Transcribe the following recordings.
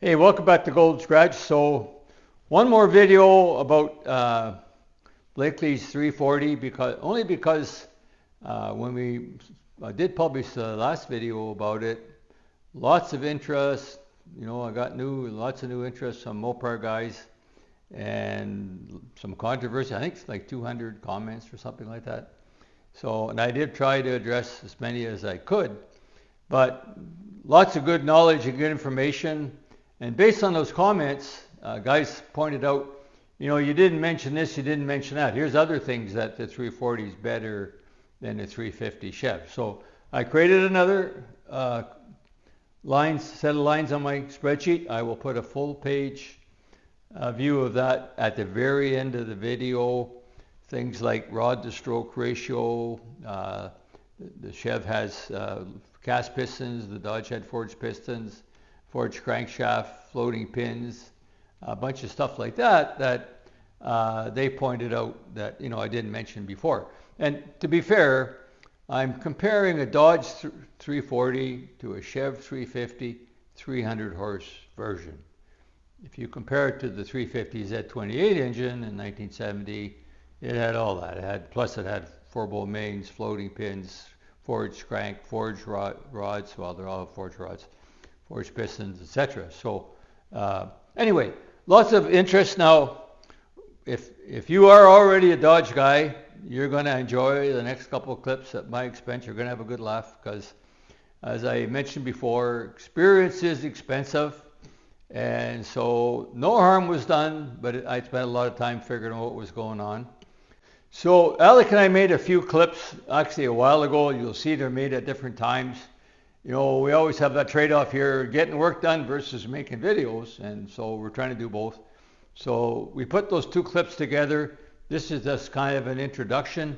Hey, welcome back to Gold Scratch. So one more video about Blakely's 340 because when we did publish the last video about it, lots of interest. I got lots of new interest from Mopar guys and some controversy. I think it's like 200 comments or something like that. So, and I did try to address as many as I could, but lots of good knowledge and good information. And based on those comments, guys pointed out, you didn't mention this, you didn't mention that. Here's other things that the 340 is better than the 350 Chev. So I created another set of lines on my spreadsheet. I will put a full page view of that at the very end of the video. Things like rod to stroke ratio. The Chev has cast pistons, the Dodge had forged pistons, forged crankshaft, floating pins, a bunch of stuff like that they pointed out that I didn't mention before. And to be fair, I'm comparing a Dodge 340 to a Chev 350 300 horse version. If you compare it to the 350 Z28 engine in 1970, it had all that. Plus it had 4-bolt mains, floating pins, forged crank, forged rods. Well, they're all forged rods, forged pistons, etc. So anyway, lots of interest. Now, if you are already a Dodge guy, you're going to enjoy the next couple of clips at my expense. You're going to have a good laugh because, as I mentioned before, experience is expensive. And so no harm was done, but I spent a lot of time figuring out what was going on. So Alec and I made a few clips actually a while ago. You'll see they're made at different times. We always have that trade-off here, getting work done versus making videos, and so we're trying to do both. So we put those two clips together. This is just kind of an introduction.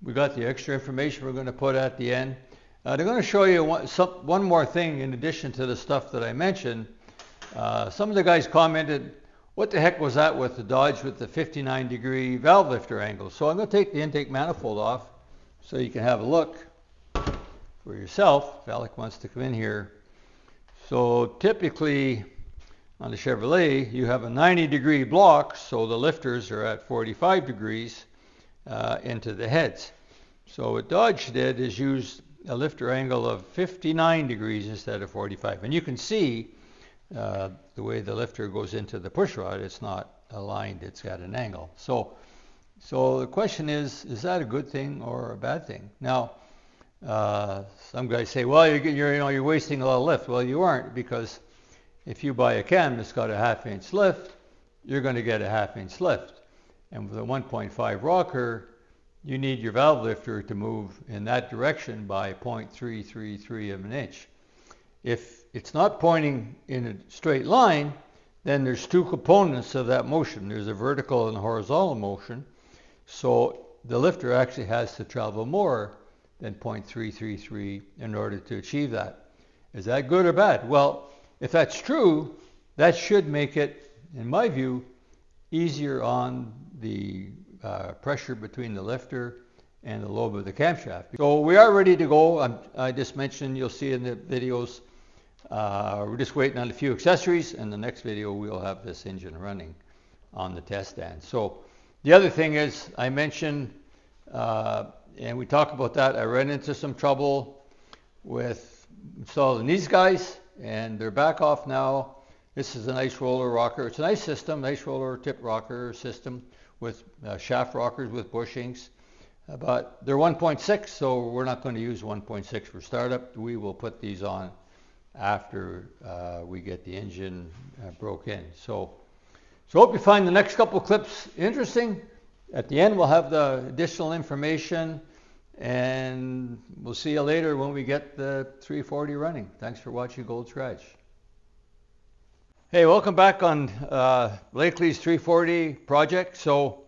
We got the extra information we're going to put at the end. They're going to show you one more thing in addition to the stuff that I mentioned. Some of the guys commented, what the heck was that with the Dodge with the 59-degree valve lifter angle? So I'm going to take the intake manifold off so you can have a look for yourself, if Alec wants to come in here. So typically on the Chevrolet, you have a 90-degree block, so the lifters are at 45 degrees into the heads. So what Dodge did is use a lifter angle of 59 degrees instead of 45. And you can see the way the lifter goes into the push rod, it's not aligned, it's got an angle. So the question is that a good thing or a bad thing? Now, some guys say, well, you're wasting a lot of lift. Well, you aren't, because if you buy a cam that's got a 1/2 inch lift, you're going to get a 1/2 inch lift. And with a 1.5 rocker, you need your valve lifter to move in that direction by 0.333 of an inch. If it's not pointing in a straight line, then there's two components of that motion. There's a vertical and a horizontal motion. So the lifter actually has to travel more than 0.333 in order to achieve that. Is that good or bad? Well, if that's true, that should make it, in my view, easier on the pressure between the lifter and the lobe of the camshaft. So we are ready to go. I just mentioned, you'll see in the videos, we're just waiting on a few accessories, and the next video we'll have this engine running on the test stand. So the other thing is, I mentioned, and we talked about that, I ran into some trouble with installing these guys, and they're back off now. This is a nice roller rocker. It's a nice system, nice roller tip rocker system with shaft rockers with bushings. But they're 1.6, so we're not going to use 1.6 for startup. We will put these on after we get the engine broke in. So hope you find the next couple clips interesting. At the end, we'll have the additional information, and we'll see you later when we get the 340 running. Thanks for watching Gold Scratch. Hey, welcome back on Blakely's 340 project. So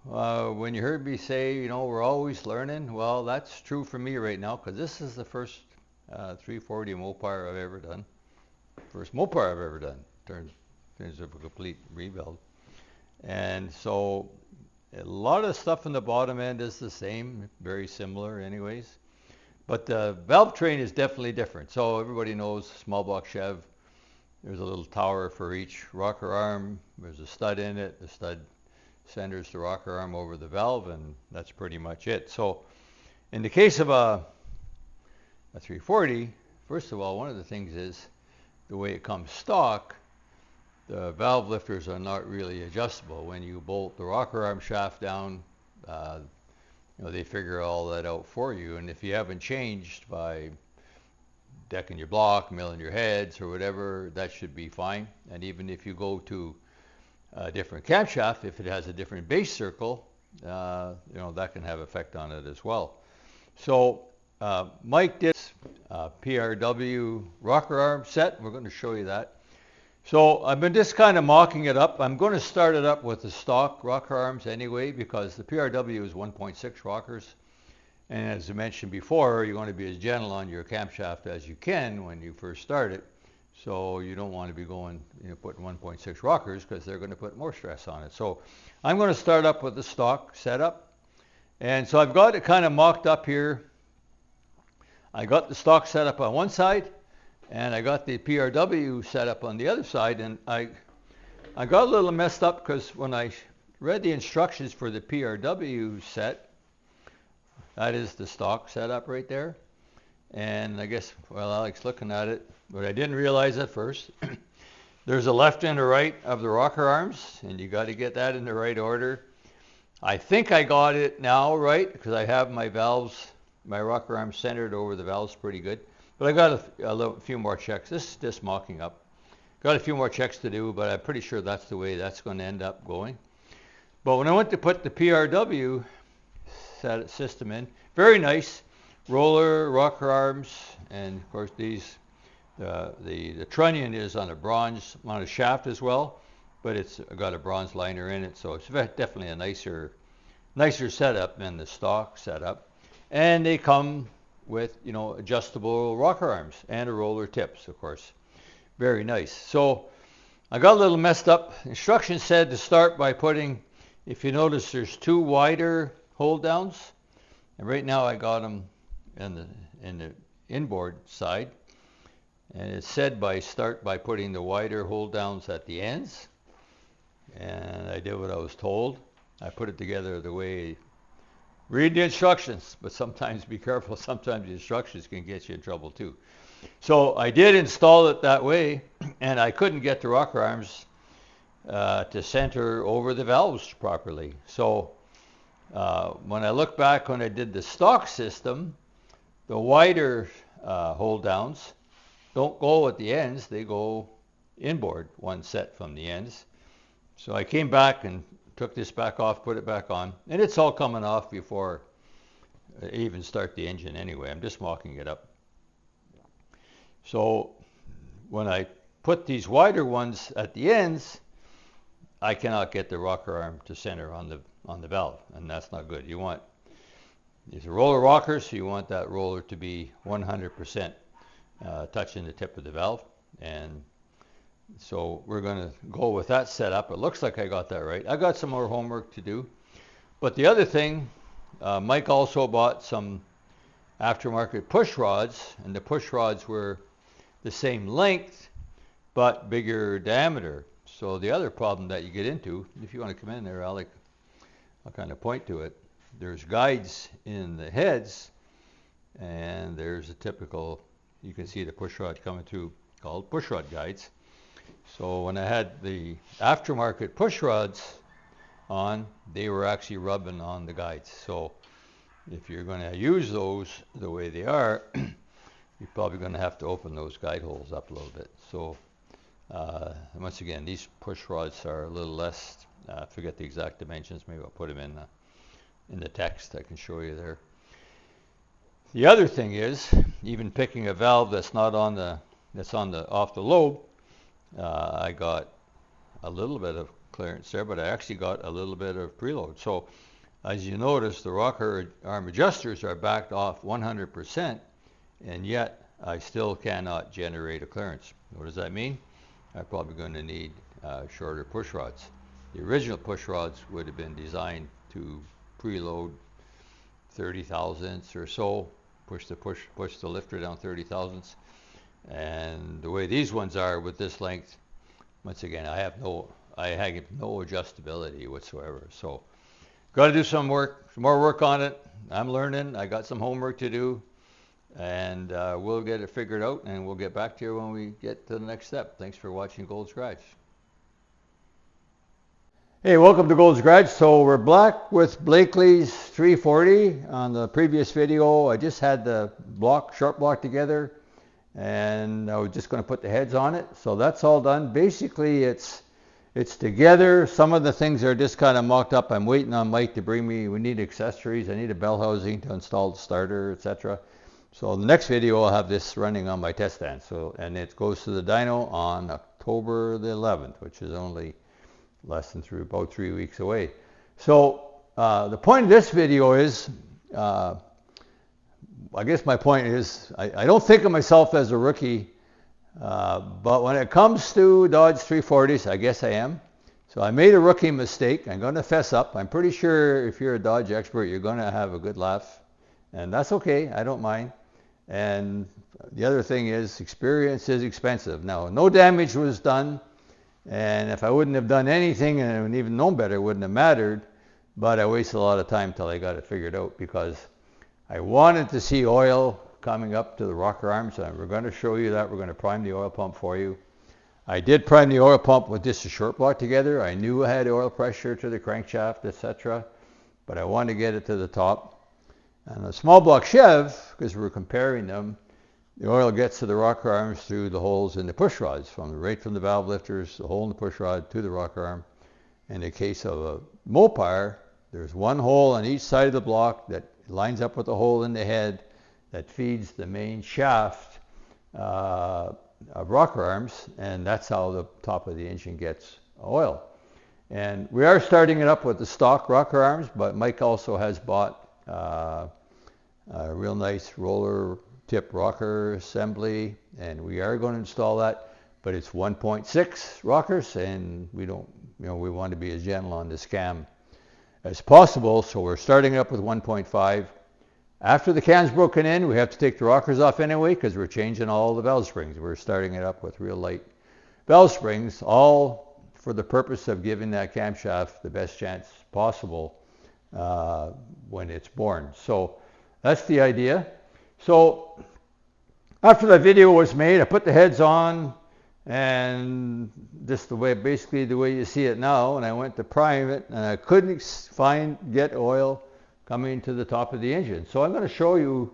when you heard me say, we're always learning, well, that's true for me right now, because this is the first 340 Mopar I've ever done. First Mopar I've ever done in terms of a complete rebuild. And so a lot of stuff in the bottom end is the same, very similar anyways. But the valve train is definitely different. So everybody knows small block Chev There's a little tower for each rocker arm. There's a stud in it. The stud centers the rocker arm over the valve, and that's pretty much it. So in the case of a 340, first of all, one of the things is the way it comes stock, the valve lifters are not really adjustable. When you bolt the rocker arm shaft down, they figure all that out for you. And if you haven't changed by decking your block, milling your heads or whatever, that should be fine. And even if you go to a different camshaft, if it has a different base circle, that can have effect on it as well. So Mike did a PRW rocker arm set. We're going to show you that. So I've been just kind of mocking it up. I'm going to start it up with the stock rocker arms anyway, because the PRW is 1.6 rockers. And as I mentioned before, you want to be as gentle on your camshaft as you can when you first start it. So you don't want to be going, putting 1.6 rockers, because they're going to put more stress on it. So I'm going to start up with the stock setup. And so I've got it kind of mocked up here. I got the stock setup on one side, and I got the PRW set up on the other side. And I got a little messed up, because when I read the instructions for the PRW set, that is the stock setup right there. And I guess, well, Alex looking at it, but I didn't realize at first, there's a left and a right of the rocker arms, and you got to get that in the right order. I think I got it now right, because I have my valves, my rocker arms centered over the valves pretty good. But I got a few more checks. This is just mocking up. Got a few more checks to do, but I'm pretty sure that's the way that's going to end up going. But when I went to put the PRW system in, very nice roller, rocker arms, and of course these, the trunnion is on a shaft as well, but it's got a bronze liner in it, so it's definitely a nicer setup than the stock setup. And they come with, adjustable rocker arms and a roller tips, of course. Very nice. So I got a little messed up. Instructions said to start by putting, if you notice, there's two wider hold downs, and right now I got them in the inboard side, and it said start by putting the wider hold downs at the ends, and I did what I was told. I put it together the way, read the instructions, but sometimes be careful. Sometimes the instructions can get you in trouble too. So I did install it that way, and I couldn't get the rocker arms to center over the valves properly. So when I look back when I did the stock system, the wider hold downs don't go at the ends, they go inboard, one set from the ends. So I came back and took this back off, put it back on, and it's all coming off before I even start the engine anyway. I'm just mocking it up. So when I put these wider ones at the ends, I cannot get the rocker arm to center on the valve, and that's not good. You want, these are roller rockers, so you want that roller to be 100% touching the tip of the valve. And so we're going to go with that setup. It looks like I got that right. I got some more homework to do. But the other thing, Mike also bought some aftermarket push rods, and the push rods were the same length but bigger diameter. So the other problem that you get into, if you want to come in there, Alec, I'll kind of point to it. There's guides in the heads, and there's a typical, you can see the push rod coming through, called push rod guides. So when I had the aftermarket push rods on, they were actually rubbing on the guides. So if you're going to use those the way they are, you're probably going to have to open those guide holes up a little bit. So once again, these push rods are a little less, I forget the exact dimensions, maybe I'll put them in the text, I can show you there. The other thing is, even picking a valve that's not on the, off the lobe, I got a little bit of clearance there, but I actually got a little bit of preload. So as you notice, the rocker arm adjusters are backed off 100%, and yet I still cannot generate a clearance. What does that mean? I'm probably going to need shorter push rods. The original push rods would have been designed to preload 30 thousandths or so, push the lifter down 30 thousandths, And the way these ones are with this length, once again, I have no adjustability whatsoever. So got to do some more work on it. I'm learning. I got some homework to do, and we'll get it figured out, and we'll get back to you when we get to the next step. Thanks for watching Gold's Garage. Hey, welcome to Gold's Garage. So we're back with Blakely's 340. On the previous video, I just had the short block together, and I was just going to put the heads on it. So that's all done. Basically, it's together. Some of the things are just kind of mocked up. I'm waiting on Mike to bring me. We need accessories. I need a bell housing to install the starter, etc. So in the next video, I'll have this running on my test stand. And it goes to the dyno on October the 11th, which is only less than about 3 weeks away. So the point of this video is, I guess my point is, I don't think of myself as a rookie, but when it comes to Dodge 340s, I guess I am. So I made a rookie mistake. I'm going to fess up. I'm pretty sure if you're a Dodge expert, you're going to have a good laugh, and that's okay. I don't mind. And the other thing is, experience is expensive. Now, no damage was done. And if I wouldn't have done anything and even known better, it wouldn't have mattered. But I wasted a lot of time till I got it figured out, because I wanted to see oil coming up to the rocker arms. And we're going to show you that. We're going to prime the oil pump for you. I did prime the oil pump with just a short block together. I knew I had oil pressure to the crankshaft, etc. But I wanted to get it to the top. And a small block Chev, because we're comparing them, the oil gets to the rocker arms through the holes in the push rods, right from the valve lifters, the hole in the push rod to the rocker arm. In the case of a Mopar, there's one hole on each side of the block that lines up with the hole in the head that feeds the main shaft of rocker arms, and that's how the top of the engine gets oil. And we are starting it up with the stock rocker arms, but Mike also has bought a real nice roller tip rocker assembly, and we are going to install that, but it's 1.6 rockers, and we want to be as gentle on the cam as possible, so we're starting up with 1.5. After the cam's broken in, we have to take the rockers off anyway, because we're changing all the valve springs. We're starting it up with real light valve springs, all for the purpose of giving that camshaft the best chance possible when it's born. So that's the idea. So after that video was made, I put the heads on, and just basically the way you see it now, and I went to prime it, and I couldn't get oil coming to the top of the engine. So I'm going to show you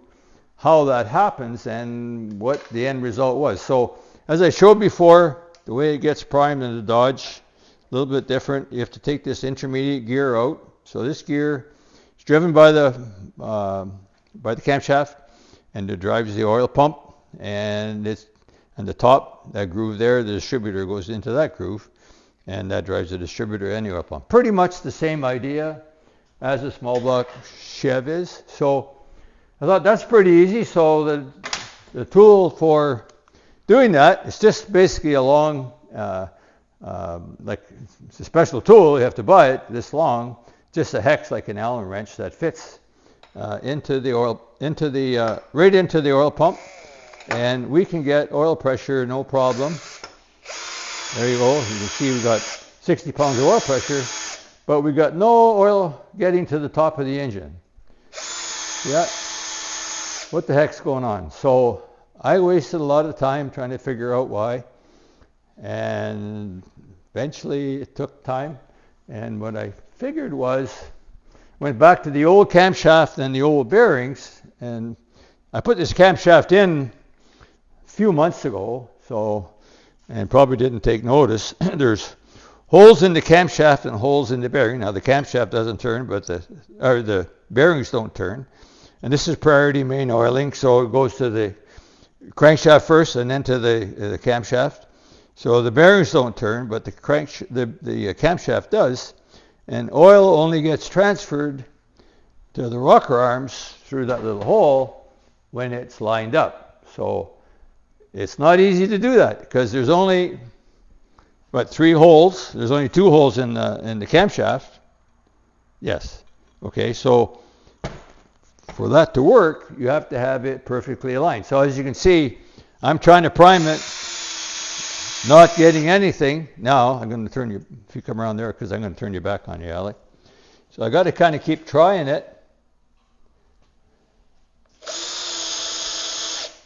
how that happens and what the end result was. So as I showed before, the way it gets primed in the Dodge, a little bit different. You have to take this intermediate gear out. So this gear is driven by the camshaft, and it drives the oil pump, and it's on the top, that groove there, the distributor goes into that groove, and that drives the distributor and the oil pump. Pretty much the same idea as a small block Chev is. So I thought that's pretty easy. So the tool for doing that is just basically a long, it's a special tool. You have to buy it this long, just a hex like an Allen wrench that fits right into the oil pump, and we can get oil pressure no problem. There you go. You can see we got 60 pounds of oil pressure, but we got no oil getting to the top of the engine. Yeah, what the heck's going on? So I wasted a lot of time trying to figure out why, and eventually it took time, and what I figured was, went back to the old camshaft and the old bearings, and I put this camshaft in a few months ago, and probably didn't take notice. There's holes in the camshaft and holes in the bearing. Now the camshaft doesn't turn, but the bearings don't turn. And this is priority main oiling, so it goes to the crankshaft first and then to the camshaft. So the bearings don't turn, but the camshaft does. And oil only gets transferred to the rocker arms through that little hole when it's lined up. So it's not easy to do that, because there's only 3 holes. There's only 2 holes in the camshaft. Yes. Okay. So for that to work, you have to have it perfectly aligned. So as you can see, I'm trying to prime it, not getting anything. Now, I'm going to turn you, if you come around there, because I'm going to turn you back on you, Alec. So I got to kind of keep trying it.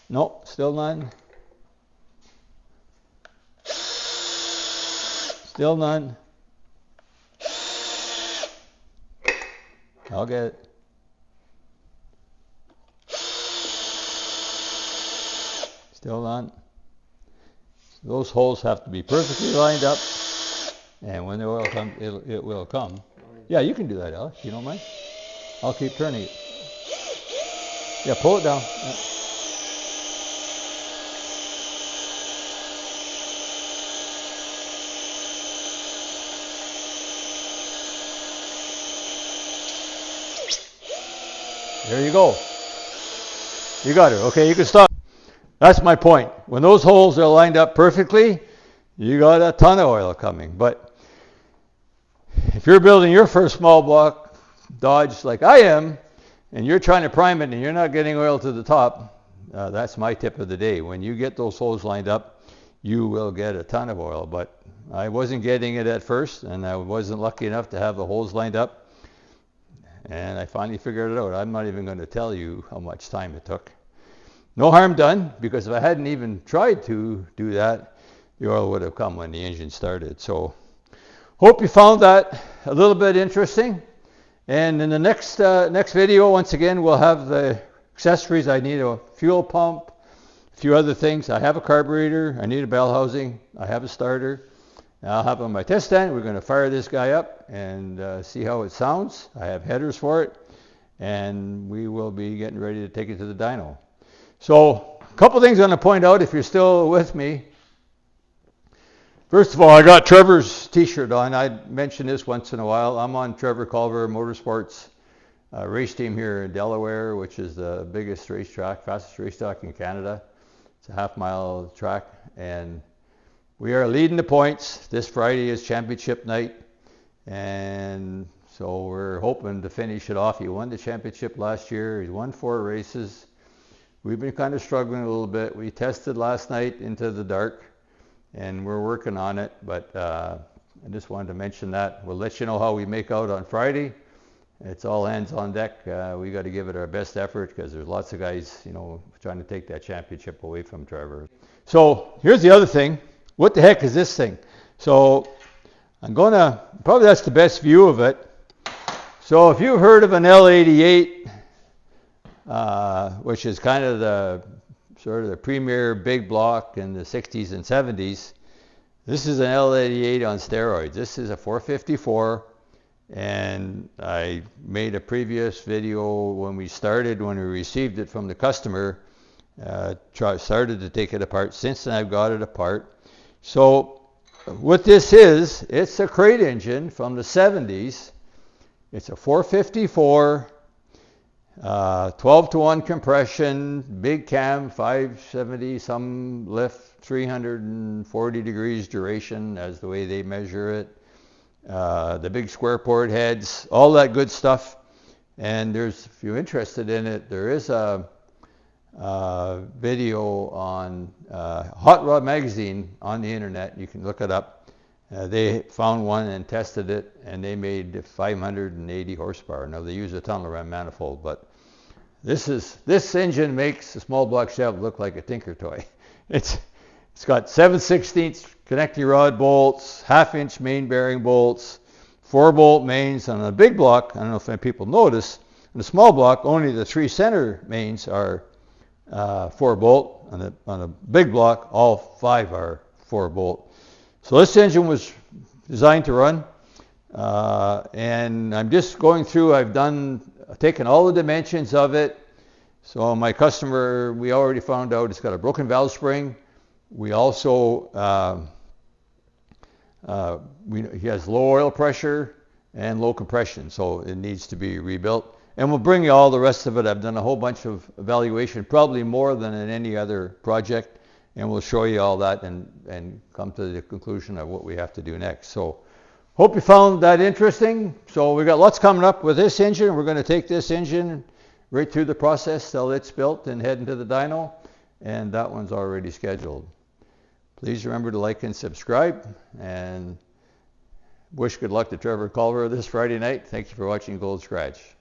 No, still none. Still none. I'll get it. Still none. Those holes have to be perfectly lined up, and when the oil comes, it will come. Yeah, you can do that, Alex. You don't mind? I'll keep turning it. Yeah, pull it down. Yeah. There you go. You got it. Okay, you can stop. That's my point. When those holes are lined up perfectly, you got a ton of oil coming. But if you're building your first small block Dodge like I am, and you're trying to prime it and you're not getting oil to the top, that's my tip of the day. When you get those holes lined up, you will get a ton of oil. But I wasn't getting it at first, and I wasn't lucky enough to have the holes lined up. And I finally figured it out. I'm not even going to tell you how much time it took. No harm done, because if I hadn't even tried to do that, the oil would have come when the engine started. So hope you found that a little bit interesting. And in the next video, once again, we'll have the accessories. I need a fuel pump, a few other things. I have a carburetor. I need a bell housing. I have a starter. I'll have on my test stand. We're going to fire this guy up and see how it sounds. I have headers for it, and we will be getting ready to take it to the dyno. So a couple things I'm going to point out if you're still with me. First of all, I got Trevor's t-shirt on. I mention this once in a while. I'm on Trevor Culver Motorsports race team here in Delaware, which is the biggest racetrack, fastest racetrack in Canada. It's a half-mile track, and we are leading the points. This Friday is championship night, and so we're hoping to finish it off. He won the championship last year. He won 4 races. We've been kind of struggling a little bit. We tested last night into the dark, and we're working on it, but I just wanted to mention that. We'll let you know how we make out on Friday. It's all hands on deck. We got to give it our best effort, because there's lots of guys, trying to take that championship away from Trevor. So here's the other thing. What the heck is this thing? So I'm going to, probably that's the best view of it. So if you've heard of an L88, which is kind of the sort of the premier big block in the 60s and 70s, this is an L88 on steroids. This is a 454, and I made a previous video when we received it from the customer, started to take it apart. Since then I've got it apart. So what this is, it's a crate engine from the 70s. It's a 454, 12-to-1 compression, big cam, 570 some lift, 340 degrees duration as the way they measure it. The big square port heads, all that good stuff. And if you're interested in it, there is a video on Hot Rod Magazine on the internet. You can look it up. They found one and tested it, and they made 580 horsepower. Now they use a tunnel ram manifold, but this engine makes a small block Chevy look like a tinker toy. It's got 7/16 connecting rod bolts, 1/2-inch main bearing bolts, 4-bolt mains. On a big block, I don't know if any people notice, in the small block only the 3 center mains are 4-bolt. On a big block, all 5 are 4-bolt. So this engine was designed to run, and I'm just going through. I've taken all the dimensions of it. So my customer, we already found out it's got a broken valve spring. We also he has low oil pressure and low compression, so it needs to be rebuilt. And we'll bring you all the rest of it. I've done a whole bunch of evaluation, probably more than in any other project, and we'll show you all that and come to the conclusion of what we have to do next. So hope you found that interesting. So we got lots coming up with this engine. We're going to take this engine right through the process till it's built and head into the dyno. and that one's already scheduled. Please remember to like and subscribe, and wish good luck to Trevor Culver this Friday night. Thank you for watching Gold Scratch.